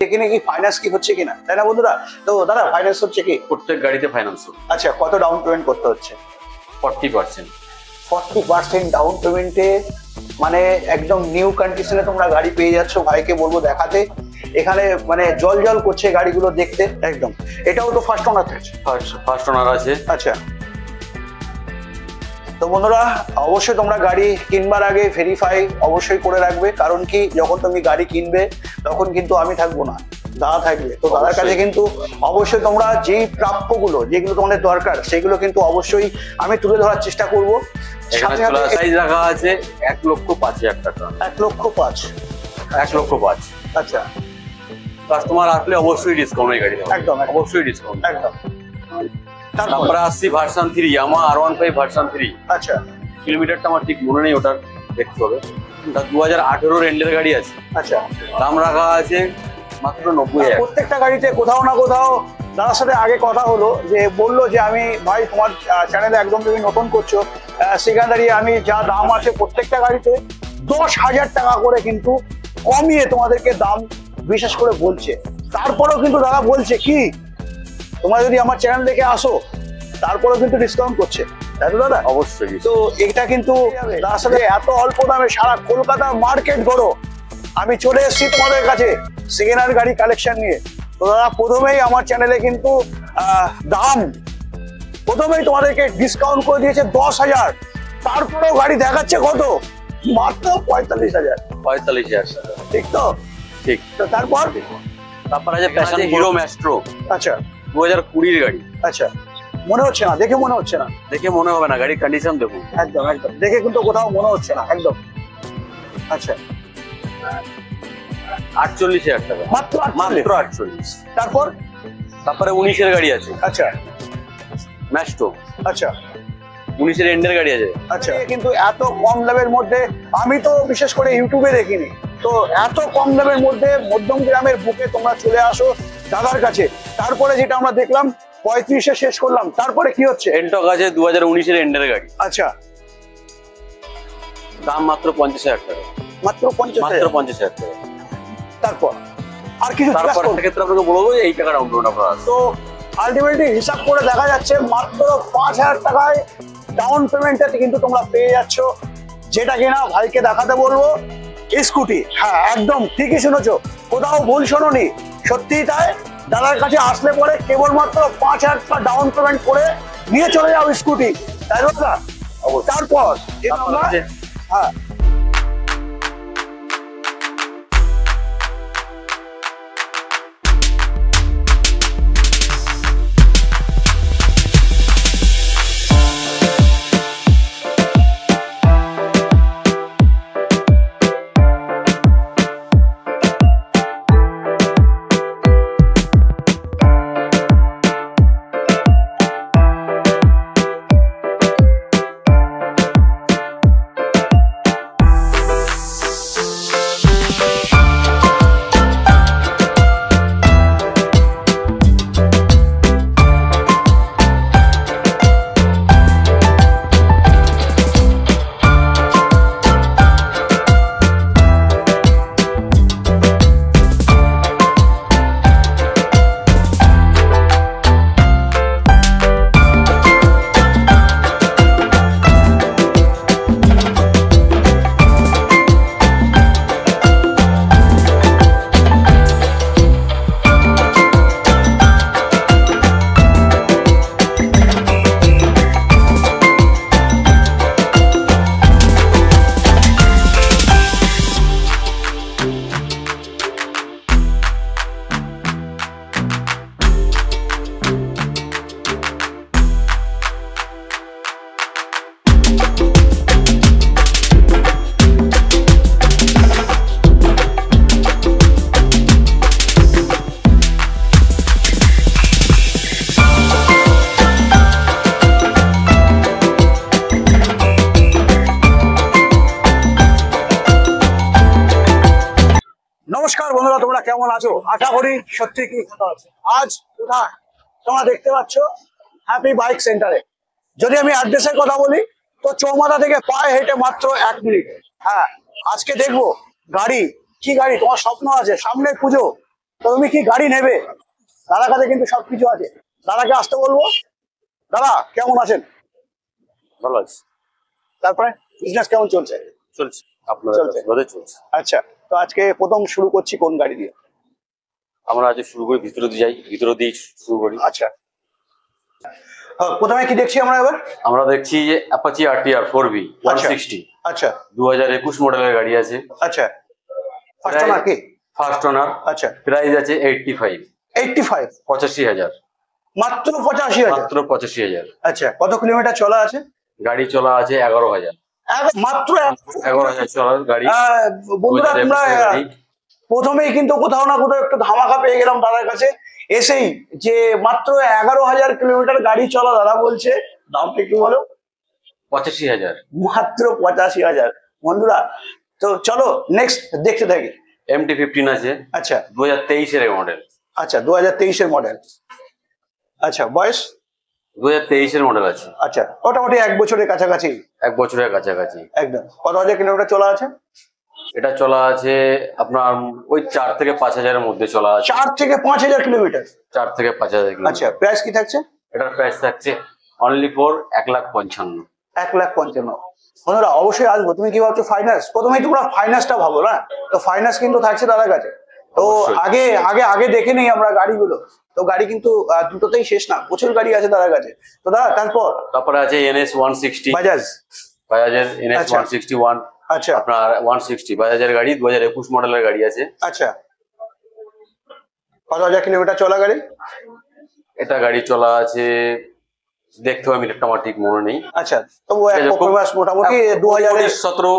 এখানে কি ফাইন্যান্স কি হচ্ছে কিনা, তাই না বন্ধুরা? তো দাদা ফাইন্যান্স হচ্ছে কি? প্রত্যেক গাড়িতে ফাইন্যান্স। আচ্ছা, কত ডাউন পেমেন্ট করতে হচ্ছে? 40%। 40% ডাউন পেমেন্টে মানে একদম নিউ কন্ডিশনে তোমরা গাড়ি পেয়ে যাচ্ছ। ভাইকে বলবো দেখাতে, এখানে মানে জল জল করছে গাড়িগুলো দেখতে একদম। এটাও তো ফার্স্ট ওনার আছে? ফার্স্ট ওনার আছে। আচ্ছা, তো বন্ধুরা অবশ্যই তোমরা গাড়ি কিনবার আগে ভেরিফাই অবশ্যই করে রাখবে, কারণ কি যখন তুমি গাড়ি কিনবে তখন কিন্তু আমি থাকবো না, দাদা থাকবে। তো দাদার কাছে কিন্তু অবশ্যই তোমরা যেই প্রাপ্যগুলো যেগুলো তোমাদের দরকার সেগুলো কিন্তু অবশ্যই আমি তুলে ধরার চেষ্টা করবো। সাইজ রাখা আছে 1,05,000 টাকা। 1,05,000। 1,05,000। আচ্ছা, কাস্টমার আসলে অবশ্যই ডিসকাউন্ট এই গাড়ি একদম অবশ্যই ডিসকাউন্ট একদম। তারপরে আসছি ভার্সন 3, ইয়ামাহা R15 ভার্সন 3। আচ্ছা, কিলোমিটারটা আমার ঠিক মনে নেই, ওটা দেখতে হবে। ওটা 2018 এন্ডের গাড়ি আছে। আচ্ছা, দাম রাখা আছে মাত্র 90,000। প্রত্যেকটা গাড়িতে কোথাও না কোথাও দাদার সাথে আগে কথা হলো, যে বললো যে আমি ভাই তোমার চ্যানেলে একদম তুমি নতুন করছো, সেখানে দাঁড়িয়ে আমি যা দাম আছে প্রত্যেকটা গাড়িতে 10,000 টাকা করে কিন্তু কমিয়ে তোমাদেরকে দাম বিশেষ করে বলছে। তারপরেও কিন্তু দাদা বলছে কি, তোমরা যদি আমার চ্যানেল দেখে আসো তারপরেও কিন্তু ডিসকাউন্ট করছে, তাই তো দাদা? অবশ্যই। তো এটা কিন্তু দাদার সাথে এত অল্প দামে সারা কলকাতা মার্কেট করো। আমি চলে এসেছি তোমাদের কাছে সেকেন্ড হ্যান্ড গাড়ি কালেকশন নিয়ে। তো দাদা প্রথমেই আমার চ্যানেলে কিন্তু দাম প্রথমেই তোমাদেরকে ডিসকাউন্ট করে দিয়েছে 10,000, তারপরেও গাড়ি দেখাচ্ছে কত? মাত্র 45,000। 45,000 টাকা, ঠিক তো? ঠিক। তো তারপর আছে প্যাশন হিরো ম্যাস্ট্রো। আচ্ছা, 2020 এর গাড়ি। আচ্ছা, মনে হচ্ছে না, দেখে মনে হচ্ছে না। দেখে মনে হবে না, গাড়ির কন্ডিশন দেখুন। একদম একদম, দেখে কিন্তু কোথাও মনে হচ্ছে না একদম। আচ্ছা, 48,000 টাকা, মাত্র 48। তারপরে 19 এর গাড়ি আছে। আচ্ছা, ম্যাস্ট্রো। আচ্ছা, 19 এর এন্ডের গাড়ি আছে। আচ্ছা, কিন্তু এত কম দামের মধ্যে আমি তো বিশেষ করে ইউটিউবে দেখিনি। তো এত কম দামের মধ্যে মধ্যম গ্রামের বুকে তোমরা চলে আসো দাদার কাছে। তারপরে যেটা আমরা দেখলাম 35-এ শেষ করলাম, তারপরে কি হচ্ছে? এন্টক আছে 2019 এর এন্ডের গাড়ি। আচ্ছা, দাম মাত্র 50,000 টাকা। মাত্র 50,000 টাকা। তারপর আর কিছু ক্ষেত্রে আপনাকে বলবো যে এই টাকা ডাউন পেমেন্ট আপনারা। তো আলটিমেটলি হিসাব করে দেখা যাচ্ছে মাত্র 5,000 টাকায় ডাউন পেমেন্টে কিন্তু তোমরা পেয়ে যাচ্ছ, যেটা কিনা ভাইকে দেখাতে বলবো স্কুটি। হ্যাঁ, একদম ঠিকই শুনেছো, কোথাও ভুল শোনোনি, সত্যিই তাই। দাদার কাছে আসলে পরে কেবলমাত্র 5,000 টাকা ডাউন পেমেন্ট করে নিয়ে চলে যাও স্কুটি, তাই না? তারপর হ্যাঁ, নমস্কার বন্ধুরা, তোমরা কেমন আছো? আশা করি সত্যি কি ভালো আছে। আজ কোথায় তোমরা দেখতে পাচ্ছ? হ্যাপি বাইক সেন্টারে। যদি আমি অ্যাড্রেসের কথা বলি তো চৌমাথা থেকে পায়ে হেঁটে মাত্র 1 মিনিট। হ্যাঁ, আজকে দেখবো গাড়ি, কি গাড়ি তোমার স্বপ্ন আছে, সামনে পুজো, তো তুমি কি গাড়ি নেবে, দাদার কাছে কিন্তু সবকিছু আছে। দাদাকে আসতে বলবো। দাদা কেমন আছেন? ভালো আছে। তারপরে বিজনেস কেমন চলছে? চলছে, আপনার চলছে। চলছে। আচ্ছা, তো আজকে প্রথম শুরু করছি কোন গাড়ি দিয়ে? আমরা আজ শুরু করি ভিতরে দিয়ে যাই, ভিতরে দিয়ে শুরু করি। আচ্ছা, হ্যাঁ, প্রথমে কি দেখছি আমরা এবার? আমরা দেখছি যে অ্যাপাচি আরটিআর 4V 160 আচ্ছা 2021 মডেলের গাড়ি আছে। আচ্ছা, ফার্স্ট ওনার কি? First owner. আচ্ছা, প্রাইস আছে 85 85, 85,000, মাত্র 85,000। মাত্র 85,000। আচ্ছা, কত কিলোমিটার চলা আছে? গাড়ি চলা আছে 11,000, মাত্র 11,000 চলার গাড়ি। বন্ধুরা 2021 তোমরা এর গাড়ি। প্রথমেই কিন্তু কোথাও না কোথাও একটু ধামাকা পেয়ে গেলাম দাদার কাছে এসেই, যে মাত্র 11,000 কিলোমিটার গাড়ি চলা। দাদা বলছে দামটা একটু বলো। 85,000। মাত্র 85,000। বন্ধুরা তো চলো নেক্সট দেখতে থাকি। MT-15 আছে। আচ্ছা 2023 এর মডেল। আচ্ছা, 2023 এর মডেল। আচ্ছা, বয়স? 2023 এর মডেল আছে। আচ্ছা, মোটামুটি 1 বছরের কাছাকাছি। 1 বছরের কাছাকাছি। একদম। কত হাজার কিলোমিটার চলা আছে? এটা চলা আছে আপনার ওই 4 থেকে 5,000 এর মধ্যে চলা আছে। 4 থেকে 5,000 কিলোমিটার। 4 থেকে 5,000 কিলোমিটার। আচ্ছা, প্রাইস কি থাকছে? এটার প্রাইস থাকছে অনলি ফর 1,55,000। 1,55,000। বন্ধুরা অবশ্যই আসবো। তুমি কি ভাবছো ফাইন্যান্স? প্রথমেই তোমরা ফাইন্যান্সটা ভাবো না, তো ফাইন্যান্স কিন্তু থাকছে দাদার কাছে। তো অবশ্যই। আগে আগে আগে দেখে নেই আমরা গাড়িগুলো। তো গাড়ি কিন্তু দুটোতেই শেষ না, প্রচুর গাড়ি আছে দাদার কাছে। তো দাদা তারপরে আছে NS 160, বাজাজ। বাজাজের NS আচ্ছা। 161। আচ্ছা আপনার 160 বাজাজের গাড়ি, 2021 মডেলের গাড়ি আছে। আচ্ছা, কত হাজার কিলোমিটার চলা গাড়ি? এটা গাড়ি চলা আছে, দেখতে হবে মিটারটা আমার ঠিক মনে নেই। আচ্ছা, তবু এক ঠিক আছে, কম্প্রোমাইজ মোটামুটি 2000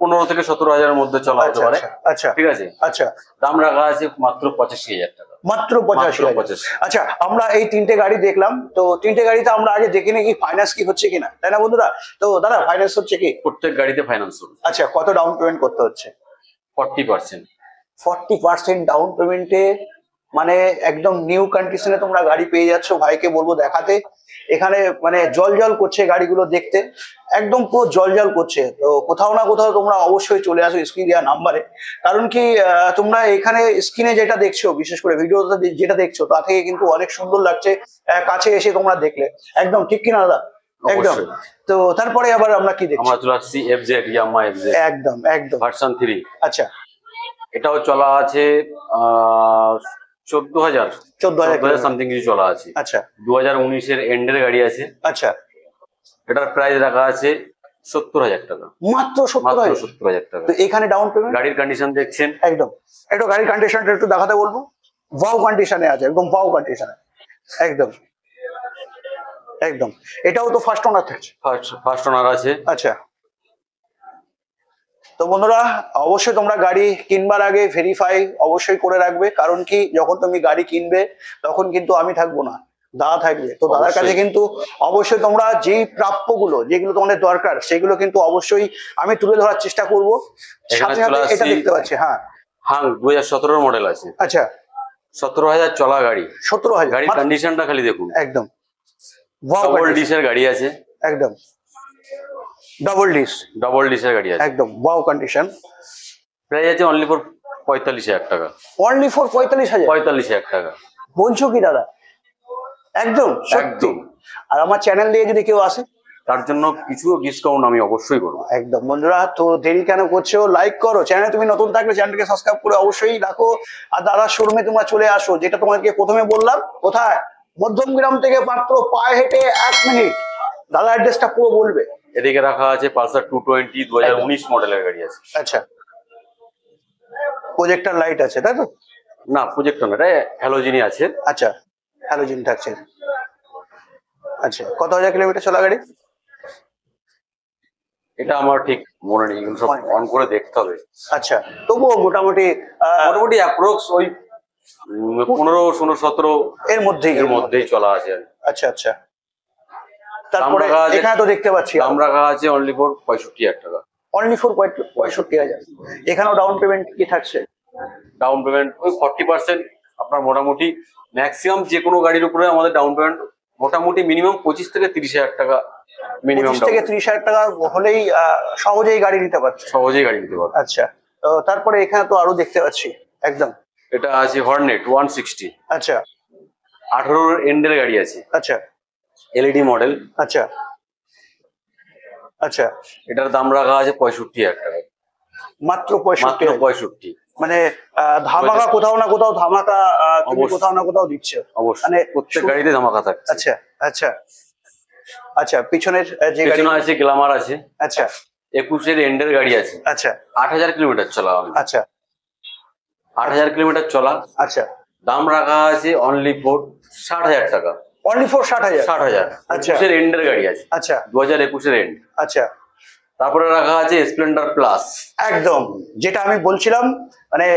15 থেকে 17,000 এর মধ্যে চলা হতে আচ্ছা পারে। আচ্ছা ঠিক আছে। আচ্ছা, দাম রাখা আছে মাত্র 85,000 টাকা। মাত্র 85,000। 85,000। আচ্ছা, আমরা এই তিনটে গাড়ি দেখলাম, তো তিনটে গাড়িতে আমরা আগে দেখে নিই কি ফাইন্যান্স কি হচ্ছে কিনা, তাই না বন্ধুরা? তো দাদা ফাইন্যান্স হচ্ছে কি? প্রত্যেক গাড়িতে ফাইন্যান্স হবে। আচ্ছা, কত ডাউন পেমেন্ট করতে হচ্ছে? 40%। 40% ডাউন পেমেন্টে, মানে একদম নিউ কন্ডিশনে তোমরা গাড়ি পেয়ে যাচ্ছ। ভাইকে বলবো দেখাতে। এখানে মানে জল জল করছে গাড়িগুলো দেখতে, একদম পুরো জল জল করছে। তো কোথাও না কোথাও তোমরা অবশ্যই চলে আসো স্ক্রিন দেওয়া নাম্বারে। কারণ কি তোমরা এখানে স্ক্রিনে যেটা দেখছো, বিশেষ করে ভিডিওতে যেটা দেখছো, তা থেকে কিন্তু অনেক সুন্দর লাগছে কাছে এসে তোমরা দেখলে। একদম ঠিক কিনা দাদা? একদম। অবশ্যই। তো তারপরে আবার আমরা কি দেখছি? আমরা চলে আসছি FZ, ইয়ামাহা FZ একদম একদম। ভার্সন 3। আচ্ছা, এটাও চলা আছে 14,000 14,000 সামথিং কিছু চলা আছে। আচ্ছা 2019 এর এন্ডের গাড়ি আছে। আচ্ছা, এটার প্রাইস রাখা আছে 70,000 টাকা। মাত্র মাত্র 70,000। 70,000 টাকা। তো এখানে ডাউন পেমেন্ট? গাড়ির কন্ডিশন দেখছেন? একদম। একটু গাড়ির কন্ডিশনটা একটু দেখাতে বলবো। ওয়াও কন্ডিশনে আছে, একদম ওয়াও কন্ডিশনে। একদম একদম। এটাও তো ফার্স্ট ওনার থাকছে? ফার্স্ট ওনার আছে। আচ্ছা, তো বন্ধুরা অবশ্যই তোমরা গাড়ি কিনবার আগে ভেরিফাই অবশ্যই করে রাখবে। কারণ কি যখন তুমি গাড়ি কিনবে তখন কিন্তু আমি থাকবো না, দাদা থাকবে। তো দাদার কাছে কিন্তু অবশ্যই তোমরা যেই প্রাপ্যগুলো যেগুলো তোমাদের দরকার সেগুলো কিন্তু অবশ্যই আমি তুলে ধরার চেষ্টা করব। সাথে সাথে এটা দেখতে পাচ্ছি। হ্যাঁ 2017 মডেল আছে। আচ্ছা, 17,000 চলা গাড়ি। 17,000। গাড়ির কন্ডিশনটা খালি দেখুন। একদম ডাবল ডিসের গাড়ি আছে। একদম ডাবল ডিসের গাড়ি আছে। একদম ওয়াও কন্ডিশন। প্রাইস আছে অনলি ফর 45,000 টাকা। Only for 45,000? 45,000 টাকা। বলছো কি দাদা? একদম একদম। আর আমার চ্যানেল দিয়ে যদি কেউ আসে তার জন্য কিছু ডিসকাউন্ট আমি অবশ্যই করবো। একদম। বন্ধুরা তো দেরি কেন করছো? লাইক করো। চ্যানেলে তুমি নতুন থাকলে চ্যানেলকে সাবস্ক্রাইব করে অবশ্যই রাখো। আর দাদার শোরুমে তোমরা চলে আসো, যেটা তোমাকে প্রথমে বললাম। কোথায়? মধ্যমগ্রাম থেকে মাত্র পায়ে হেঁটে 1 মিনিট। দাদা অ্যাড্রেসটা পুরো বলবে। এদিকে রাখা আছে পালসার 220 2019 মডেলের গাড়ি আছে। আচ্ছা, প্রজেক্টর লাইট আছে তাই তো? না, প্রজেক্টর না, এটা হ্যালোজেনই আছে। আচ্ছা, হ্যালোজেন থাকছে। আচ্ছা, কত হাজার কিলোমিটার চলা গাড়ি? এটা আমার ঠিক মনে নেই, এগুলো সব অন করে দেখতে হবে। আচ্ছা, তবুও মোটামুটি অ্যাপ্রক্স ওই 15, 16, 17 এর মধ্যেই চলা আছে। আচ্ছা আচ্ছা। তারপরে এখানে তো দেখতে পাচ্ছি দাম রাখা আছে অনলি ফর 65,000 টাকা। Only for 65,000। এখানেও ডাউন পেমেন্ট কি থাকছে? ডাউন পেমেন্ট ওই 40%। আপনার মোটামুটি ম্যাক্সিমাম যে কোনো গাড়ির উপরে আমাদের ডাউন পেমেন্ট মোটামুটি মিনিমাম 25 থেকে 30,000 টাকা। মিনিমাম 25 থেকে 30,000 টাকা হলেই সহজেই গাড়ি নিতে পারছে। সহজেই গাড়ি নিতে পারবে। আচ্ছা, তো তারপরে এখানে তো আরো দেখতে পাচ্ছি। একদম এটা আছে হর্নেট 160, আচ্ছা 18 এন্ডের গাড়ি আছে, আচ্ছা এলইডি মডেল। আচ্ছা আচ্ছা এটার দাম রাখা আছে 65,000 টাকা, মাত্র মাত্র 65,000। 65। মানে ধামাকা কোথাও না কোথাও ধামাকা তুমি অবশ্যই। কোথাও না কোথাও দিচ্ছ। অবশ্যই মানে প্রত্যেক গাড়িতে ধামাকা থাকছে। আচ্ছা আচ্ছা আচ্ছা পিছনের যে গাড়ি পেছনে আছে গ্ল্যামার আছে, আচ্ছা 21 এন্ডের গাড়ি আছে, আচ্ছা 8,000 কিলোমিটার চলা, আচ্ছা 8,000 কিলোমিটার চলা। আচ্ছা দাম রাখা আছে অনলি ফর 60,000 টাকা, অনলি ফর 60,000। 60,000। আচ্ছা। 21 এন্ডের গাড়ি আছে, আচ্ছা 2021 এন্ড। আচ্ছা তারপরে রাখা আছে স্প্লেন্ডার প্লাস, একদম যেটা আমি বলছিলাম, মানে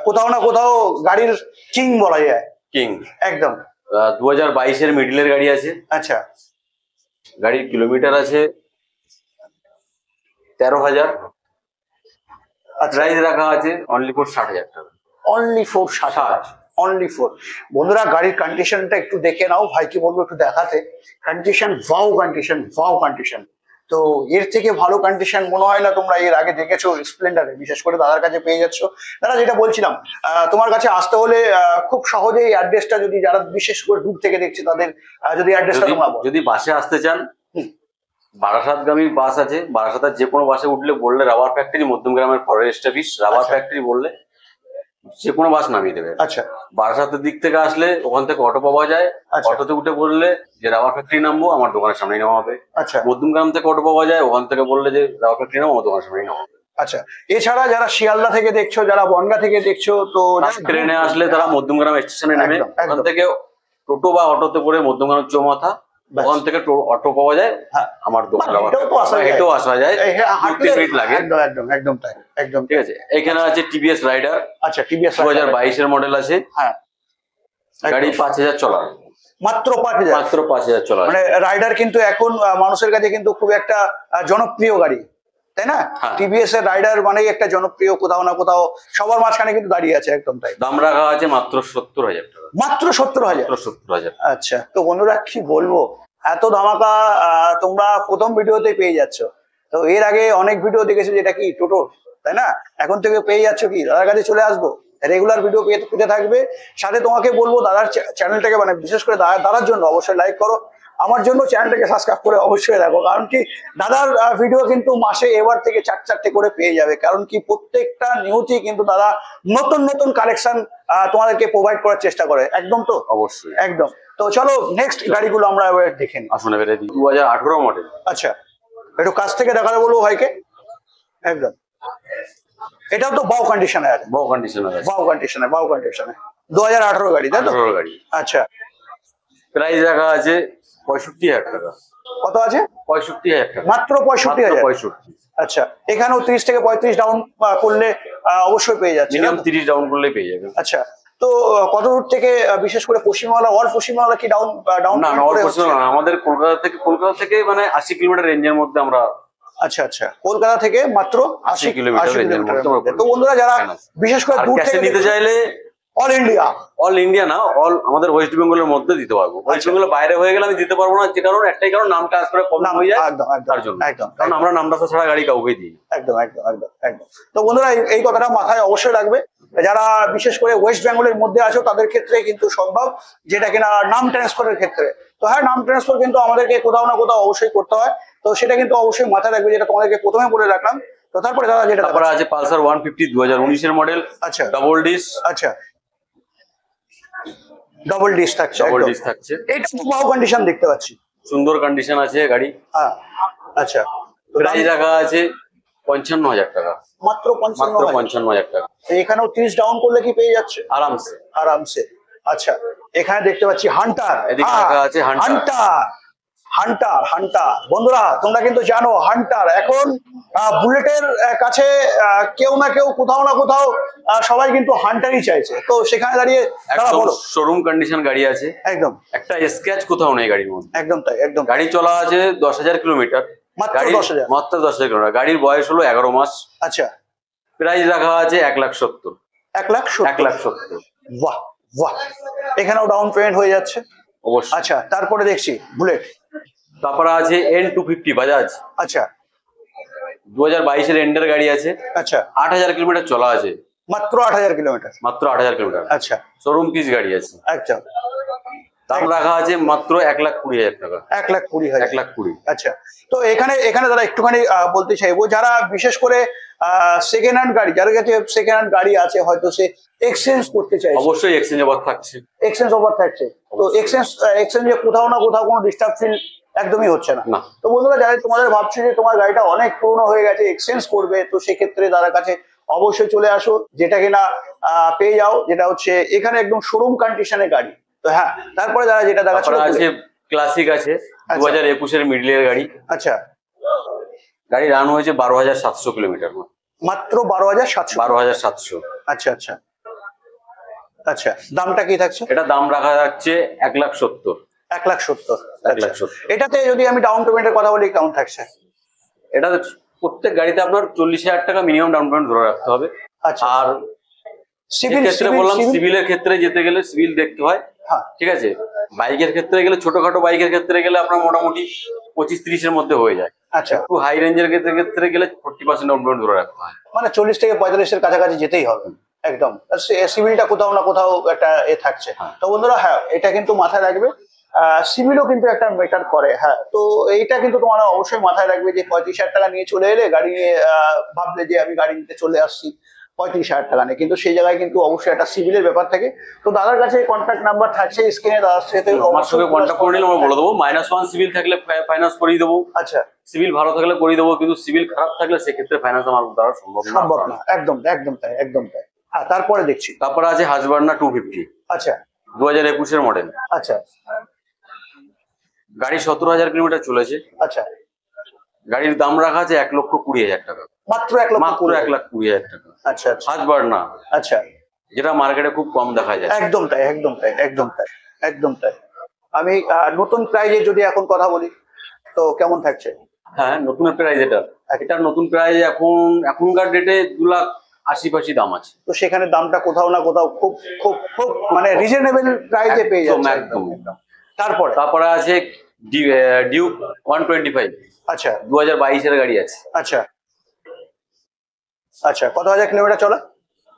কোথাও না কোথাও গাড়ির কিং বলা যায়। কিং, একদম 2022 এর মিডলের গাড়ি আছে। আচ্ছা গাড়ির কিলোমিটার আছে 13,000। আচ্ছা প্রাইস রাখা আছে অনলি ফর 60,000 টাকা। Only for 60,000, only for. বন্ধুরা গাড়ির কন্ডিশনটা একটু দেখে নাও, ভাইকে বলবো একটু দেখাতে। Condition wow, condition wow condition. তো এর থেকে ভালো কন্ডিশন মনে হয় না তোমরা এর আগে দেখেছো স্প্লেন্ডারে, বিশেষ করে দাদার কাছে পেয়ে যাচ্ছ। দাদা যেটা বলছিলাম, তোমার কাছে আসতে হলে খুব সহজেই অ্যাড্রেসটা, যদি যারা বিশেষ করে দূর থেকে দেখছে তাদের যদি অ্যাড্রেসটা তোমরা বলো। যদি বাসে আসতে চান, হুম। বারাসাতগামী বাস আছে, বারাসাতের যে কোনো বাসে উঠলে বললে রাবার ফ্যাক্টরি, মধ্যমগ্রামের ফরেস্ট অফিস, রাবার আচ্ছা। ফ্যাক্টরি বললে যে কোনো বাস নামিয়ে দেবে। আচ্ছা বারাসাতের দিক থেকে আসলে ওখান থেকে অটো পাওয়া যায়, আচ্ছা। অটোতে উঠে বললে যে রাবার ফ্যাক্টরি নামবো, আমার দোকানের সামনেই নামা হবে। আচ্ছা মধ্যমগ্রাম থেকে অটো পাওয়া যায়, ওখান থেকে বললে যে রাবার ফ্যাক্টরি নামবো, আমার দোকানের সামনেই নামা হবে। আচ্ছা এছাড়া যারা শিয়ালদা থেকে দেখছো, যারা বনগা থেকে দেখছো, তো ট্রেনে আসলে তারা মধ্যমগ্রাম স্টেশনে নেমে একদম, ওখান একদম। থেকে টোটো বা অটোতে করে মধ্যমগ্রাম চৌমাথা, ব্যাস। ওখান থেকে অটো পাওয়া যায়, হ্যাঁ। আমার দোকান বা হেঁটেও তো আসা যায়। হেঁটেও আসা যায়, হাঁটলে 2-3 মিনিট লাগে। একদম একদম একদম তাই, একদম ঠিক আছে। এখানে আছে টিভিএস রাইডার, আচ্ছা টিভিএস 2022 এর মডেল আছে। হ্যাঁ গাড়ি 5,000 চলা, মাত্র 5,000। মাত্র 5,000 চলা। মানে রাইডার কিন্তু এখন মানুষের কাছে কিন্তু খুব একটা জনপ্রিয় গাড়ি, তাই না? হ্যাঁ। টিভিএস এর রাইডার মানেই একটা জনপ্রিয়, কোথাও না কোথাও সবার মাঝখানে কিন্তু দাঁড়িয়ে আছে, একদম তাই। দাম রাখা আছে মাত্র 70,000 টাকা, মাত্র 70,000। মাত্র 70,000। আচ্ছা তো বন্ধুরা কি বলবো, এত ধামাকা তোমরা প্রথম ভিডিওতে পেয়ে যাচ্ছ। তো এর আগে অনেক ভিডিও দেখেছো যেটা কি টোটো, তাই না? এখন থেকে পেয়ে যাচ্ছ কি, দাদার কাছে চলে আসবো, রেগুলার ভিডিও পেতে থাকবে। সাথে তোমাকে বলবো দাদার চ্যানেলটাকে, মানে বিশেষ করে দাদার জন্য অবশ্যই লাইক করো, আমার জন্য চ্যানেলটাকে সাবস্ক্রাইব করে অবশ্যই রাখো। কারণ কি দাদার ভিডিও কিন্তু মাসে এবার থেকে 4-4টে করে পেয়ে যাবে। কারণ কি প্রত্যেকটা নিউজই কিন্তু দাদা নতুন নতুন কালেকশন তোমাদেরকে প্রোভাইড করার চেষ্টা করে, একদম তো? অবশ্যই। একদম। তো চলো নেক্সট গাড়িগুলো আমরা এবার দেখে নিই। আসুন এবারে 2018 মডেল। আচ্ছা একটু কাছ থেকে দেখাতে বলবো ভাইকে। একদম এটাও তো বাউ কন্ডিশনে আছে, বহু কন্ডিশন আছে, বাউ কন্ডিশনে, বাউ কন্ডিশনে 2018 গাড়ি, তাই তো? 18 গাড়ি। আচ্ছা প্রাইস রাখা আছে 65,000 টাকা, কত আছে? 65,000 টাকা, মাত্র 65,000। 65। আচ্ছা এখানেও 30 থেকে 35 ডাউন করলে অবশ্যই পেয়ে যাচ্ছে, মিনিমাম 30 ডাউন করলে পেয়ে যাবেন। আচ্ছা তো কত দূর থেকে, বিশেষ করে পশ্চিমবাংলা, অল পশ্চিমবাংলা কি ডাউন না না, আমাদের কলকাতা থেকে মানে 80 কিলোমিটার রেঞ্জের মধ্যে আমরা। আচ্ছা আচ্ছা কলকাতা থেকে মাত্র 80 কিলোমিটার রেঞ্জের মধ্যে। তো বন্ধুরা যারা বিশেষ করে দূর ক্যাশে থেকে নিতে চাইলে অল ইন্ডিয়া, অল ইন্ডিয়া না, অল আমাদের ওয়েস্ট বেঙ্গলের মধ্যে দিতে পারবো। ওয়েস্ট বেঙ্গলের বাইরে হয়ে গেলে আমি দিতে পারবো না, যে কারণ একটাই কারণ, নাম ট্রান্সফারে প্রবলেম হয়ে যায়, একদম একদম তার জন্য। একদম কারণ আমরা নামটা ছাড়া গাড়ি কাউকে দিই। একদম একদম একদম একদম। তো বন্ধুরা এই কথাটা মাথায় অবশ্যই রাখবে, যারা বিশেষ করে ওয়েস্ট বেঙ্গলের মধ্যে আছো তাদের ক্ষেত্রে কিন্তু সম্ভব, যেটা কিনা নাম ট্রান্সফারের ক্ষেত্রে। তো হ্যাঁ নাম ট্রান্সফার কিন্তু আমাদেরকে কোথাও না কোথাও অবশ্যই করতে হয়, তো সেটা কিন্তু অবশ্যই মাথায় রাখবে, যেটা তোমাদেরকে প্রথমে বলে রাখলাম। তো তারপরে দাদা যেটা তারপরে আছে পালসার 150 2019 এর মডেল। আচ্ছা ডাবল ডিস, আচ্ছা ডবল ডিস থাকছে, ডাবল ডিস থাকছে। এটা খুব ভালো কন্ডিশন দেখতে পাচ্ছি, সুন্দর কন্ডিশন আছে গাড়ি। হ্যাঁ আচ্ছা প্রাইস রাখা আছে 55,000 টাকা, মাত্র মাত্র 55,000। 55,000 টাকা। এখানেও 30 ডাউন করলে কি পেয়ে যাচ্ছে আরামসে, আরামসে। আচ্ছা এখানে দেখতে পাচ্ছি হান্টার, এদিকে রাখা আছে হান্টার। হান্টার হান্টার হান্টার বন্ধুরা তোমরা কিন্তু জানো হান্টার এখন বুলেটের কাছে কেউ না কেউ, কোথাও না কোথাও সবাই কিন্তু হান্টারই চাইছে। তো সেখানে দাঁড়িয়ে দাদা একদম বলো। শোরুম কন্ডিশন গাড়ি আছে, একদম একটা স্ক্র্যাচ কোথাও নেই গাড়ির মধ্যে। একদম তাই, একদম গাড়ি চলা আছে 10,000 কিলোমিটার, মাত্র গাড়ি 10,000। মাত্র 10,000 কিলোমিটার। গাড়ির বয়স হলো 11 মাস। আচ্ছা প্রাইস রাখা আছে 1,70,000, 1,70,000। 1,70,000। বাহ বাহ, এখানেও ডাউন পেমেন্ট হয়ে যাচ্ছে। অবশ্যই। আচ্ছা তারপরে দেখছি বুলেট। তারপরে আছে N250 বাজাজ, আচ্ছা 2022 এর এন্ডের গাড়ি আছে, আচ্ছা 8,000 কিলোমিটার চলা আছে। মাত্র 8000 কিলোমিটার। মাত্র 8000 কিলোমিটার। আচ্ছা, শোরুম পিস গাড়ি আছে। আচ্ছা, দাম রাখা আছে মাত্র 1,20,000 টাকা। 1,20,000। 1,20,000। আচ্ছা, তো এখানে এখানে দাদা একটুখানি বলতে চাইবো, যারা বিশেষ করে সেকেন্ড হ্যান্ড গাড়ি, যার কাছে সেকেন্ড হ্যান্ড গাড়ি আছে, হয়তো সে এক্সচেঞ্জ করতে চাইছে, অবশ্যই এক্সচেঞ্জ অফার থাকছে। এক্সচেঞ্জ অফার থাকছে, তো এক্সচেঞ্জে কোথাও না কোথাও কোনো ডিস্টার্ব ফিল একদমই হচ্ছে না। তো বন্ধুরা, যারা তোমাদের ভাবছো যে তোমার গাড়িটা অনেক পুরনো হয়ে গেছে, এক্সচেঞ্জ করবে, তো সেক্ষেত্রে তাদের কাছে অবশ্যই চলে আসো, যেটা কিনা পেয়ে যাও, যেটা হচ্ছে এখানে একদম শোরুম কন্ডিশনের গাড়ি। তো হ্যাঁ, তারপরে যারা যেটা দেখাচ্ছিল আছে ক্লাসিক আছে 2021 এর মিডলের গাড়ি। আচ্ছা, গাড়ি রান হয়েছে 12,700 কিলোমিটার। মাত্র 12,700। 12,700। আচ্ছা আচ্ছা আচ্ছা, দামটা কি থাকছে? এটা দাম রাখা যাচ্ছে 1,70,000। 1,70,000। 1,70,000। এটাতে যদি আমি ডাউন পেমেন্টের কথা বলি, কেমন থাকছে? এটা প্রত্যেক গাড়িতে আপনার 40,000 টাকা মিনিমাম ডাউন পেমেন্ট ধরে রাখতে হবে। আচ্ছা, আর সিভিল ক্ষেত্রে বললাম, সিভিলের ক্ষেত্রে যেতে গেলে সিভিল দেখতে হয়। হ্যাঁ, ঠিক আছে। বাইকের ক্ষেত্রে গেলে, ছোটখাটো বাইকের ক্ষেত্রে গেলে আপনার মোটামুটি 25-30 এর মধ্যে হয়ে যায়। আচ্ছা, একটু হাই রেঞ্জের ক্ষেত্রে গেলে 40% ডাউন পেমেন্ট ধরে রাখতে হয়। মানে 40 থেকে 45 এর কাছাকাছি যেতেই হবে একদম। সিভিলটা কোথাও না কোথাও একটা থাকছে। তো বন্ধুরা, হ্যাঁ, এটা কিন্তু মাথায় রাখবে, সিভিলও কিন্তু একটা ম্যাটার করে। হ্যাঁ, তো এইটা কিন্তু তোমরা অবশ্যই মাথায় রাখবে যে 35,000 টাকা নিয়ে চলে এলে, গাড়ি নিয়ে ভাবলে যে আমি গাড়ি নিতে চলে আসছি 35,000 টাকা নিয়ে, কিন্তু সেই জায়গায় কিন্তু অবশ্যই একটা সিভিলের ব্যাপার থাকে। তো দাদার কাছে কন্ট্যাক্ট নাম্বার থাকছে স্ক্রিনে, দাদার সাথে আমার সঙ্গে কন্ট্যাক্ট করে নিলে আমরা বলে দেবো। -1 সিভিল থাকলে ফাইন্যান্স করিয়ে দেবো। আচ্ছা, সিভিল ভালো থাকলে করিয়ে দেবো, কিন্তু সিভিল খারাপ থাকলে সেক্ষেত্রে ফাইন্যান্স আমার দ্বারা সম্ভব না। একদম একদম তাই, একদম তাই। হ্যাঁ, তারপরে দেখছি। তারপরে আছে হাসবার্না 250। আচ্ছা, 2021 এর মডেল। আচ্ছা, গাড়ি 17,000 কিলোমিটার চলেছে। আচ্ছা, গাড়ির দাম রাখা আছে 1,20,000 টাকা। মাত্র 1,20,000 টাকা। আচ্ছা আচ্ছা, হাসবার্না। আচ্ছা, যেটা মার্কেটে খুব কম দেখা যায়। একদম তাই, একদম তাই, একদম তাই, একদম তাই। আমি নতুন প্রাইজে যদি এখন কথা বলি, তো কেমন থাকছে? হ্যাঁ, নতুন প্রাইস এটার নতুন প্রাইস এখনকার ডেটে 2,80,000 দাম আছে। তো সেখানে দামটা কোথাও না কোথাও খুব খুব খুব মানে রিজনেবল প্রাইসে পেয়ে যাচ্ছে। একদম। তারপরে আছে ডিউক 125। আচ্ছা, 2022 এর গাড়ি আছে। আচ্ছা আচ্ছা, কত হাজার কিলোমিটার চলা?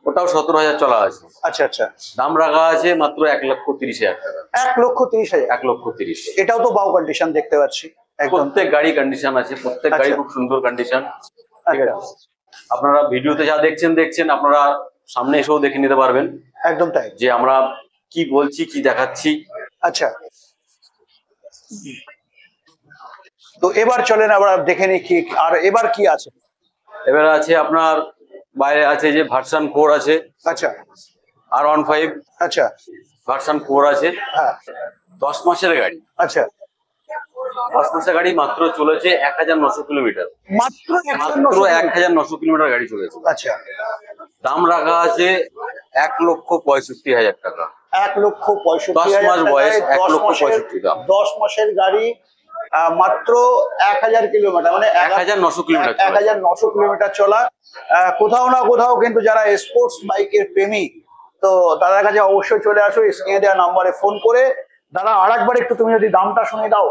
ওটাও 17,000 চলা আছে। আচ্ছা আচ্ছা, দাম রাখা আছে মাত্র 1,30,000 টাকা। 1,30,000। 1,30,000। এটাও তো বাউ কন্ডিশন দেখতে পাচ্ছি। প্রত্যেক গাড়ি কন্ডিশন আছে, প্রত্যেক গাড়ি খুব সুন্দর কন্ডিশন। ঠিক আছে, আপনারা ভিডিওতে যা দেখছেন আপনারা সামনে এসেও দেখে নিতে পারবেন। একদম তাই, যে আমরা কি বলছি, কি দেখাচ্ছি। আচ্ছা, তো এবার চলেন আমরা দেখে নিই কি আর এবার কি আছে। এবার আছে আপনার বাইরে আছে যে ভার্সন 4 আছে। আচ্ছা, R15। আচ্ছা, ভার্সন 4 আছে। হ্যাঁ, 10 মাসের গাড়ি। আচ্ছা, 10 মাসের গাড়ি, মাত্র চলেছে 1,900 কিলোমিটার। মাত্র 1,900 কিলোমিটার গাড়ি চলেছে। আচ্ছা, দাম রাখা আছে 1,65,000 টাকা। 1,65,000। 10 মাস বয়স, 1,65,000 দাম। 10 মাসের গাড়ি, মাত্র 1,000 কিলোমিটার, মানে 1,900 কিলোমিটার। 1,900 কিলোমিটার চলা। কোথাও না কোথাও কিন্তু যারা স্পোর্টস বাইকের প্রেমী, তো তাদের কাছে অবশ্যই চলে আসো, স্ক্রিনে দেওয়া নাম্বারে ফোন করে। দাদা, আরেকবার একটু তুমি যদি দামটা শুনে দাও।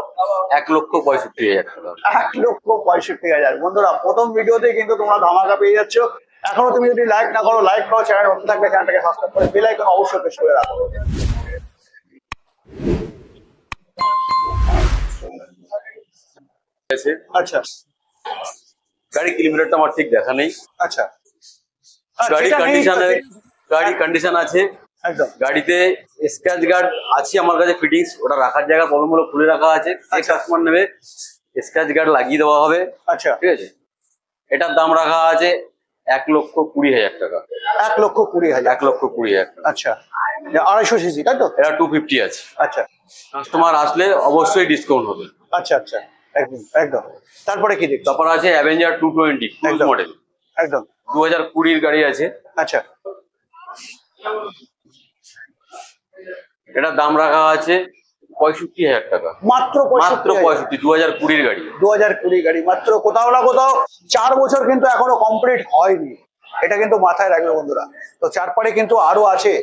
1,65,000 টাকা। 1,65,000। বন্ধুরা, প্রথম ভিডিওতে কিন্তু তোমরা ধামাকা পেয়ে যাচ্ছ। এখনো তুমি যদি লাইক না করো, লাইক করো, চ্যানেল নতুন থাকলে চ্যানেলটাকে সাবস্ক্রাইব করে বেল আইকন অবশ্যই প্রেস করে রাখো। আচ্ছা, গাড়ি কিলোমিটারটা আমার ঠিক দেখা নেই। আচ্ছা, গাড়ি কন্ডিশন আছে একদম। গাড়িতে স্ক্র্যাচ গার্ড আছে আমার কাছে ফিটিংস, ওটা রাখার জায়গা প্রবলেম হলো খুলে রাখা আছে। কাস্টমার নেবে স্ক্র্যাচ গার্ড লাগিয়ে দেওয়া হবে। আচ্ছা, ঠিক আছে। এটার দাম রাখা আছে 1,20,000 টাকা। 1,20,000। 1,20,000 টাকা। আচ্ছা, 250 সিসি, তাই তো? এটা 250 আছে। আচ্ছা, কাস্টমার আসলে অবশ্যই ডিসকাউন্ট হবে। আচ্ছা আচ্ছা, একদম একদম। তারপরে কি দেখছো? তারপর আছে অ্যাভেঞ্জার 220 ক্রুজ মডেল। একদম 2020 গাড়ি আছে। আচ্ছা, এটার দাম রাখা আছে 65,000 টাকা। মাত্র 65। 2020 গাড়ি। 2020 গাড়ি, মাত্র। কোথাও না কোথাও 4 বছর কিন্তু এখনো কমপ্লিট হয়নি, এটা কিন্তু মাথায় রাখবে বন্ধুরা। তো চারপারে কিন্তু আরো আছে,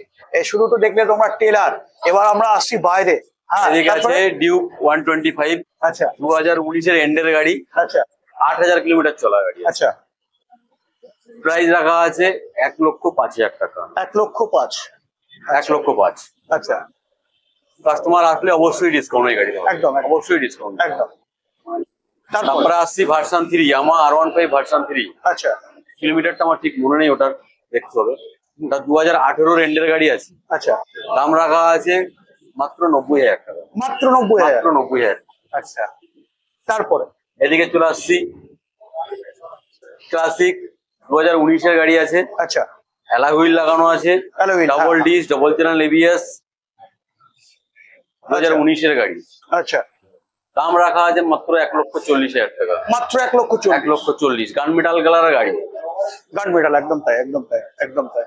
শুরু তো দেখলে তোমরা টেলার। এবার আমরা আসছি বাইরে। হ্যাঁ, এদিকে আছে ডিউক 125। আচ্ছা, 2019 এর এন্ডের গাড়ি। আচ্ছা, 8,000 কিলোমিটার চলা গাড়ি। আচ্ছা, প্রাইস রাখা আছে 1,05,000 টাকা। 1,05,000। 1,05,000। আচ্ছা, কাস্টমার আসলে অবশ্যই ডিসকাউন্ট এই গাড়ি একদম, একদম। অবশ্যই ডিসকাউন্ট। একদম। তারপরে তারপরে আসছি ভার্সন 3, ইয়ামাহা R15 ভার্সন 3। আচ্ছা, কিলোমিটারটা আমার ঠিক মনে নেই, ওটার দেখতে হবে। ওটা 2018 এন্ডের গাড়ি আছে। আচ্ছা, দাম রাখা আছে মাত্র 90,000 টাকা। মাত্র 90,000। মাত্র 90,000। আচ্ছা, তারপরে এদিকে চলে আসছি ক্লাসিক 2019 এর গাড়ি আছে। আচ্ছা, অ্যালয় হুইল লাগানো আছে, Alloy wheel, ডাবল হ্যাঁ। ডিস, ডবল চ্যানেল ABS, 2019 এর গাড়ি। আচ্ছা, দাম রাখা আছে মাত্র 1,40,000 টাকা। মাত্র 1,40,000। 1,40,000। গান মেটাল কালারের গাড়ি। গান মেটাল, একদম তাই, একদম তাই, একদম তাই।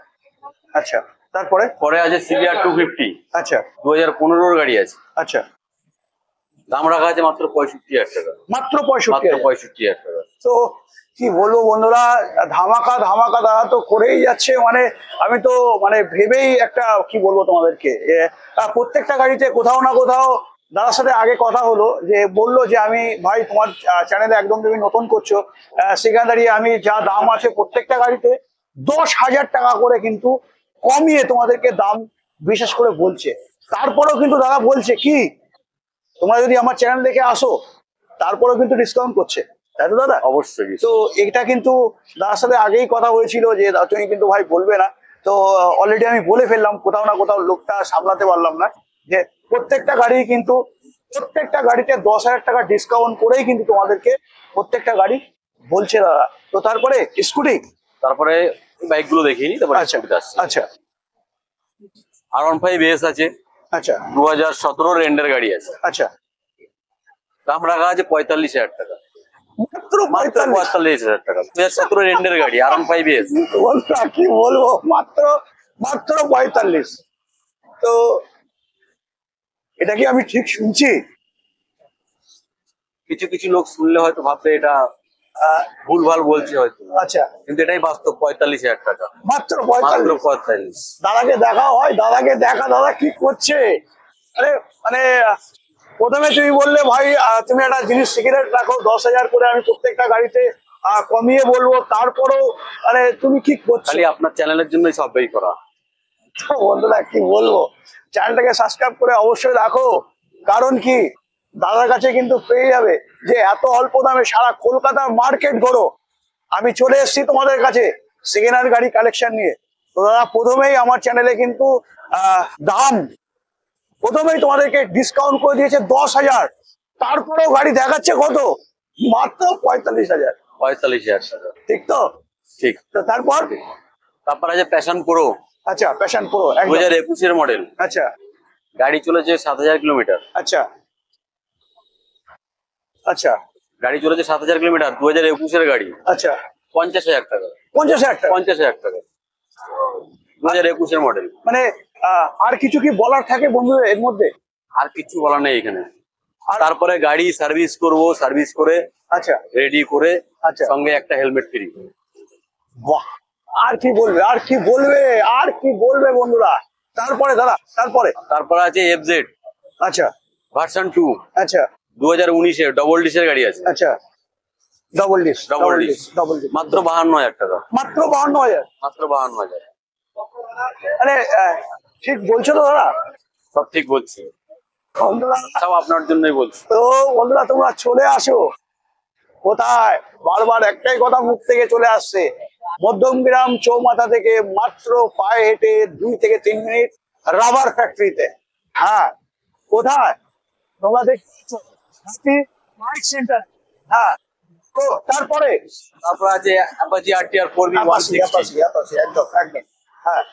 আচ্ছা, তারপরে পরে আছে CBR 250, আচ্ছা, 2015 এর গাড়ি আছে। আচ্ছা, দাম রাখা আছে মাত্র 65,000 টাকা। মাত্র মাত্র 65,000। 65,000 টাকা। তো কি বলবো বন্ধুরা, ধামাকা ধামাকা দাদা তো করেই যাচ্ছে। মানে আমি তো মানে ভেবেই একটা কি বলবো তোমাদেরকে, প্রত্যেকটা গাড়িতে কোথাও না কোথাও দাদার সাথে আগে কথা হলো, যে বললো যে আমি ভাই তোমার চ্যানেলে একদম তুমি নতুন করছো, সেখানে দাঁড়িয়ে আমি যা দাম আছে প্রত্যেকটা গাড়িতে 10,000 টাকা করে কিন্তু কমিয়ে তোমাদেরকে দাম বিশেষ করে বলছে। তারপরেও কিন্তু দাদা বলছে কি, তোমরা যদি আমার চ্যানেল দেখে আসো তারপরেও কিন্তু ডিসকাউন্ট করছে, তাই তো দাদা? অবশ্যই। তো এটা কিন্তু দাদার সাথে আগেই কথা হয়েছিল যে তুমি কিন্তু ভাই বলবে না, তো অলরেডি আমি বলে ফেললাম, কোথাও না কোথাও লোকটা সামলাতে পারলাম না, যে প্রত্যেকটা গাড়ি কিন্তু প্রত্যেকটা গাড়িতে 10,000 টাকা ডিসকাউন্ট করেই কিন্তু তোমাদেরকে প্রত্যেকটা গাড়ি বলছে দাদা। তো তারপরে স্কুটি, তারপরে বাইক গুলো দেখিনি, তারপরে আচ্ছা আচ্ছা R15 AS আছে, আচ্ছা 2017 এন্ডের গাড়ি আছে। আচ্ছা, দাম রাখা আছে 45,000 টাকা। মাত্র মাত্র 45,000 টাকা। 2017 এন্ডের গাড়ি R15 AS। বলটা কি বলবো, মাত্র মাত্র 45। তো এটা কি আমি ঠিক শুনছি? কিছু কিছু লোক শুনলে হয়তো ভাববে এটা ভুলভাল বলছে হয়তো, আচ্ছা, কিন্তু এটাই বাস্তব। 45,000 টাকা, মাত্র মাত্র 45। 45। দাদাকে দেখা হয়, দাদাকে দেখা, দাদা কি করছে? আরে মানে প্রথমে তুমি বললে ভাই তুমি একটা জিনিস সিগারেট রাখো 10,000 করে, আমি প্রত্যেকটা গাড়িতে কমিয়ে বলবো, তারপরেও মানে তুমি কি করছো? খালি আপনার চ্যানেলের জন্যই সব বেই করা। তো বন্ধুরা কি বলবো, চ্যানেলটাকে সাবস্ক্রাইব করে অবশ্যই রাখো, কারণ কি দাদার কাছে কিন্তু পেয়ে যাবে যে এত অল্প দামে সারা কলকাতার মার্কেট ঘোরো। আমি চলে এসেছি তোমাদের কাছে সেকেন্ড হ্যান্ড গাড়ি কালেকশন নিয়ে। তো দাদা প্রথমেই আমার চ্যানেলে কিন্তু দাম প্রথমেই তোমাদেরকে ডিসকাউন্ট করে দিয়েছে 10,000, তারপরেও গাড়ি দেখাচ্ছে কত, মাত্র 45,000। 45,000 টাকা, ঠিক তো? ঠিক। তো তারপর আছে প্যাশন প্রো, আচ্ছা, প্যাশন প্রো 2021 এর মডেল। আচ্ছা গাড়ি চলেছে 7,000 কিলোমিটার। আচ্ছা আচ্ছা গাড়ি চলেছে 7,000 কিলোমিটার, 2021 এর গাড়ি। আচ্ছা, 50,000 টাকা। 50,000 টাকা। 50,000 টাকা, 2021 এর মডেল। মানে আর কিছু কি বলার থাকে বন্ধু এর মধ্যে? আর কিছু বলার নেই এখানে। আর তারপরে গাড়ি সার্ভিস করব, সার্ভিস করে আচ্ছা রেডি করে আচ্ছা, সঙ্গে একটা হেলমেট ফ্রি। বাহ, আর কি বলবে, আর কি বলবে, আর কি বলবে বন্ধুরা? তারপরে দাদা তারপরে আছে FZ আচ্ছা ভার্সন 2, আচ্ছা 2019 এর ডবল ডিসের গাড়ি আছে। আচ্ছা, ডবল ডিস, ডবল ডিস, মাত্র 52,000 টাকা। মাত্র 52,000। মাত্র 52,000। আরে ঠিক বলছো তো দাদা? সব ঠিক বলছি, বন্ধুরা সব আপনার জন্যই বলছি। তো বন্ধুরা তোমরা চলে আসো কোথায়, বারবার একটাই কথা মুখ থেকে চলে আসছে, মধ্যমগ্রাম চৌমাথা থেকে মাত্র পায়ে হেঁটে 2 থেকে 3 মিনিট রাবার ফ্যাক্টরিতে। হ্যাঁ, কোথায় তোমরা দেখছো বাইক সেন্টার। হ্যাঁ, তো তারপরে আছে অ্যাপাচি RTR 4B 160, একদম একদম। হ্যাঁ,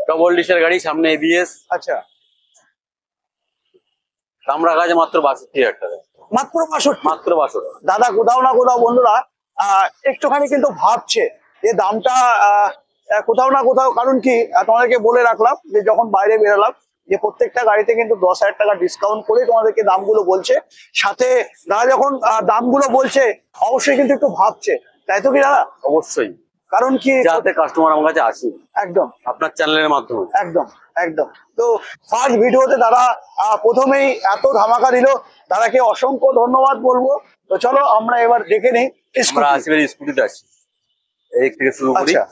ডবল ডিসের গাড়ি, সামনে ABS। আচ্ছা, দাম রাখা আছে মাত্র 62,000 টাকা। মাত্র 62। মাত্র 62। দাদা কোথাও না কোথাও বন্ধুরা একটুখানি কিন্তু ভাবছে যে দামটা কোথাও না কোথাও, কারণ কি তোমাদেরকে বলে রাখলাম যে যখন বাইরে বেরোলাম যে প্রত্যেকটা গাড়িতে কিন্তু 10,000 টাকা ডিসকাউন্ট করে তোমাদেরকে দামগুলো বলছে, সাথে দাদা যখন দামগুলো বলছে অবশ্যই কিন্তু একটু ভাবছে, তাই তো কি দাদা? অবশ্যই, কারণ কি যাতে কাস্টমার আমার কাছে আসে একদম আপনার চ্যানেলের মাধ্যমে। একদম একদম। তো ফার্স্ট ভিডিওতে দাদা প্রথমেই এত ধামাকা দিল, দাদাকে অসংখ্য ধন্যবাদ বলবো। তো চলো আমরা এবার দেখে নিই আমরা আসলে স্কুটিতে আছি। এই থেকে শুরু করি। আচ্ছা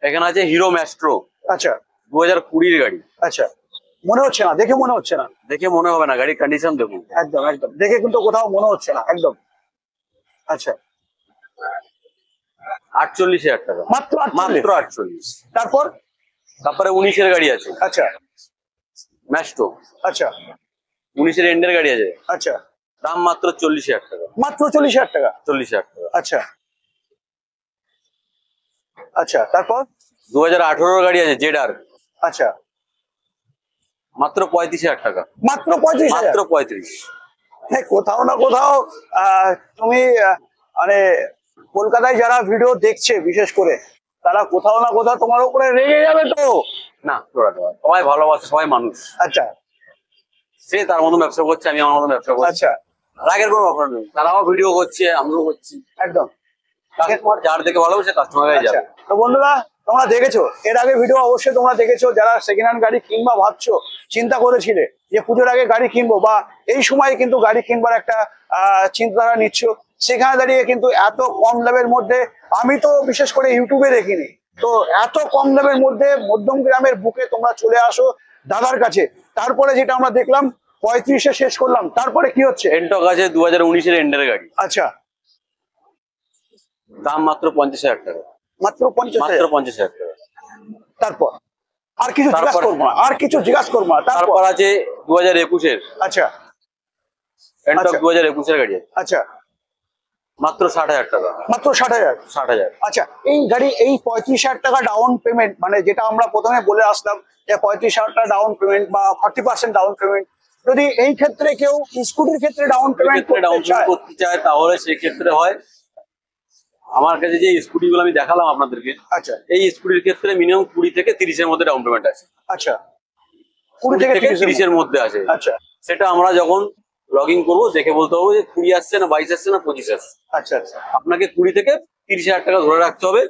এখানে আছে হিরো ম্যাস্ট্রো, আচ্ছা 2020 গাড়ি। আচ্ছা, মনে হচ্ছে না, দেখে মনে হচ্ছে না, দেখে মনে হবে না, গাড়ির কন্ডিশন দেখুন। একদম একদম দেখে কিন্তু কোথাও মনে হচ্ছে না একদম। আচ্ছা 48,000 টাকা, মাত্র মাত্র 48। তারপরে 19-এর গাড়ি আছে, আচ্ছা ম্যাস্ট্রো। আচ্ছা 19-এর এন্ডের গাড়ি আছে, আচ্ছা, দাম মাত্র 40,000 টাকা, মাত্র 40,000 টাকা। 40,000 টাকা। আচ্ছা আচ্ছা, তারপর 2018-এর গাড়ি আছে জেডার, আচ্ছা মাত্র 35,000 টাকা, মাত্র 35,000। মাত্র 35। কোথাও না কোথাও তুমি মানে কলকাতায় যারা ভিডিও দেখছে বিশেষ করে, তারা কোথাও না কোথাও তোমার উপরে রেগে যাবে তো। না সবাই ভালোবাসে, সবাই মানুষ। আচ্ছা সে তার মতন ব্যবসা করছে, আমি আমার মতন ব্যবসা করছি। আচ্ছা রাগের কোনো ব্যাপার নেই, তারাও ভিডিও করছে, আমিও করছি। একদম। কাস্টমার যার দেখে ভালোবাসে কাস্টমার আচ্ছা, যাবে। তো বন্ধুরা তোমরা দেখেছো এর আগে ভিডিও, অবশ্যই তোমরা দেখেছো যারা সেকেন্ড হ্যান্ড গাড়ি কিনবা ভাবছো, চিন্তা করেছিলে যে পুজোর আগে গাড়ি কিনবো বা এই সময় কিন্তু গাড়ি কিনবার একটা চিন্তাধারা নিচ্ছ, সেখানে দাঁড়িয়ে কিন্তু এত কম দামের মধ্যে, আমি তো বিশেষ করে ইউটিউবে দেখিনি, তো এত কম দামের মধ্যে মধ্যম গ্রামের বুকে তোমরা চলে আসো দাদার কাছে। তারপরে যেটা আমরা দেখলাম 35-এ শেষ করলাম, তারপরে কি হচ্ছে? এন্টক আছে 2019-এর এন্ডের গাড়ি, আচ্ছা দাম মাত্র 50,000 টাকা, মাত্র 50,000। মাত্র 50,000 টাকা। তারপর আর কিছু জিজ্ঞাসা তারপর- করবো না, আর কিছু জিজ্ঞাসা করবো না, তারপর তারপর আছে 2021-এর আচ্ছা এন্টক, আচ্ছা। 2021-এর গাড়ি আছে, আচ্ছা মাত্র 60,000 টাকা, মাত্র 60,000। 60,000। আচ্ছা, এই গাড়ি এই 35,000 টাকা ডাউন পেমেন্ট, মানে যেটা আমরা প্রথমে বলে আসলাম যে 35,000 টাকা ডাউন পেমেন্ট বা 40% ডাউন পেমেন্ট, যদি এই ক্ষেত্রে কেউ স্কুটির ক্ষেত্রে ডাউন পেমেন্ট ডাউন করতে চায়, করতে চায় তাহলে সেক্ষেত্রে হয়, আমার কাছে যে স্কুটি গুলো আমি দেখালাম আপনাদেরকে, আচ্ছা এই স্কুটির ক্ষেত্রে মিনিমাম 20 থেকে 30-এর মধ্যে ডাউন পেমেন্ট আছে, আচ্ছা 20 থেকে 30-এর মধ্যে আছে। আচ্ছা সেটা আমরা যখন লগইন করবো দেখে বলতে হবে যে 20 আসছে না 22 আসছে না 25 আসছে। আচ্ছা আচ্ছা আপনাকে 20 থেকে 30,000 টাকা ধরে রাখতে হবে।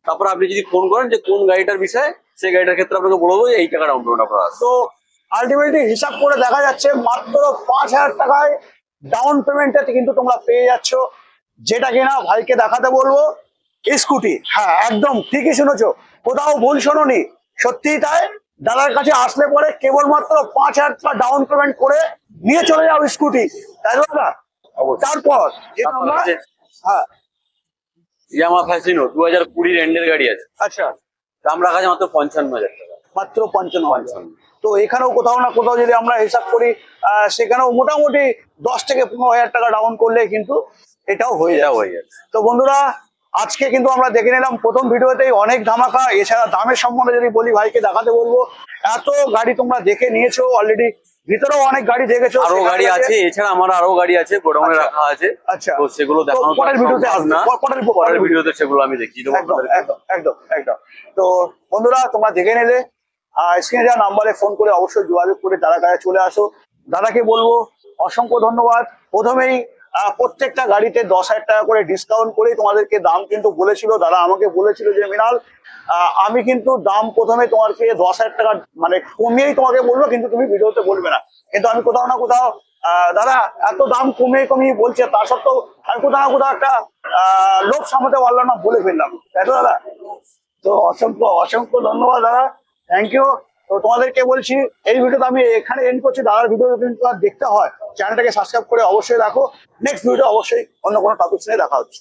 তারপর আপনি যদি ফোন করেন যে কোন গাড়িটার বিষয়ে, সেই গাড়িটার ক্ষেত্রে আপনাকে বলবো যে এই টাকা ডাউন পেমেন্ট আপনার আসবে। তো আলটিমেটলি হিসাব করে দেখা যাচ্ছে মাত্র 5,000 টাকায় ডাউন পেমেন্টে কিন্তু তোমরা পেয়ে যাচ্ছ, যেটা কিনা ভাইকে দেখাতে বলবো স্কুটি। হ্যাঁ একদম ঠিকই শুনেছো, কোথাও ভুল শোনোনি, সত্যিই তাই। দাদার কাছে আসলে পরে কেবলমাত্র 5,000 টাকা ডাউন পেমেন্ট করে নিয়ে চলে যাও স্কুটি, তাই তো দাদা? অবশ্যই। তারপর যেটা তারপর আমরা আছে হ্যাঁ ইয়ামা ফ্যাসিনো, 2020 এন্ডের গাড়ি আছে, আচ্ছা দাম রাখা আছে মাত্র 55,000 টাকা, মাত্র 55,000। তো এখানেও কোথাও না কোথাও যদি আমরা হিসাব করি, সেখানেও মোটামুটি 10 থেকে 15,000 টাকা ডাউন করলে কিন্তু এটাও হয়ে এটা যাবে। হয়ে যাবে। তো বন্ধুরা আজকে কিন্তু আমরা দেখে নিলাম প্রথম ভিডিওতেই অনেক ধামাকা। এছাড়া দামের সম্বন্ধে যদি বলি ভাইকে দেখাতে বলবো, এত গাড়ি তোমরা দেখে নিয়েছো অলরেডি, ভিতরেও অনেক গাড়ি দেখেছো, আরো সেখানে গাড়ি আছে, এছাড়া আমার আরো গাড়ি আছে গোডাউনে আচ্ছা। রাখা আছে। আচ্ছা তো সেগুলো তো দেখানো পরের ভিডিওতে সম্ভব আসবে, না, পরের পরের ভিডিওতে সেগুলো আমি দেখিয়ে দেবো একদম আপনাদেরকে। একদম একদম একদম। তো বন্ধুরা তোমরা দেখে নিলে, স্ক্রিনে যা নাম্বারে ফোন করে অবশ্যই যোগাযোগ করে দাদার কাছে চলে আসো। দাদাকে বলবো অসংখ্য ধন্যবাদ। প্রথমেই প্রত্যেকটা গাড়িতে 10,000 টাকা করে ডিসকাউন্ট করেই তোমাদেরকে দাম কিন্তু বলেছিল দাদা, আমাকে বলেছিল যে মৃণাল আমি কিন্তু দাম প্রথমে তোমাকে 10,000 টাকা মানে কমিয়েই তোমাকে বলবো, কিন্তু তুমি ভিডিওতে বলবে না। কিন্তু আমি কোথাও না কোথাও দাদা এত দাম কমিয়ে কমিয়ে বলছে, তা সত্ত্বেও আমি কোথাও না কোথাও একটা লোভ সামলাতে পারলাম না, বলে ফেললাম, তাই তো দাদা? তো অসংখ্য অসংখ্য ধন্যবাদ দাদা, থ্যাংক ইউ। তো তোমাদেরকে বলছি এই ভিডিওটা আমি এখানে এন্ড করছি। দাদার ভিডিও যদি দেখতে হয় চ্যানেলটাকে সাবস্ক্রাইব করে অবশ্যই রাখো। নেক্সট ভিডিও অবশ্যই অন্য কোনো টপিক নিয়ে দেখা হচ্ছে।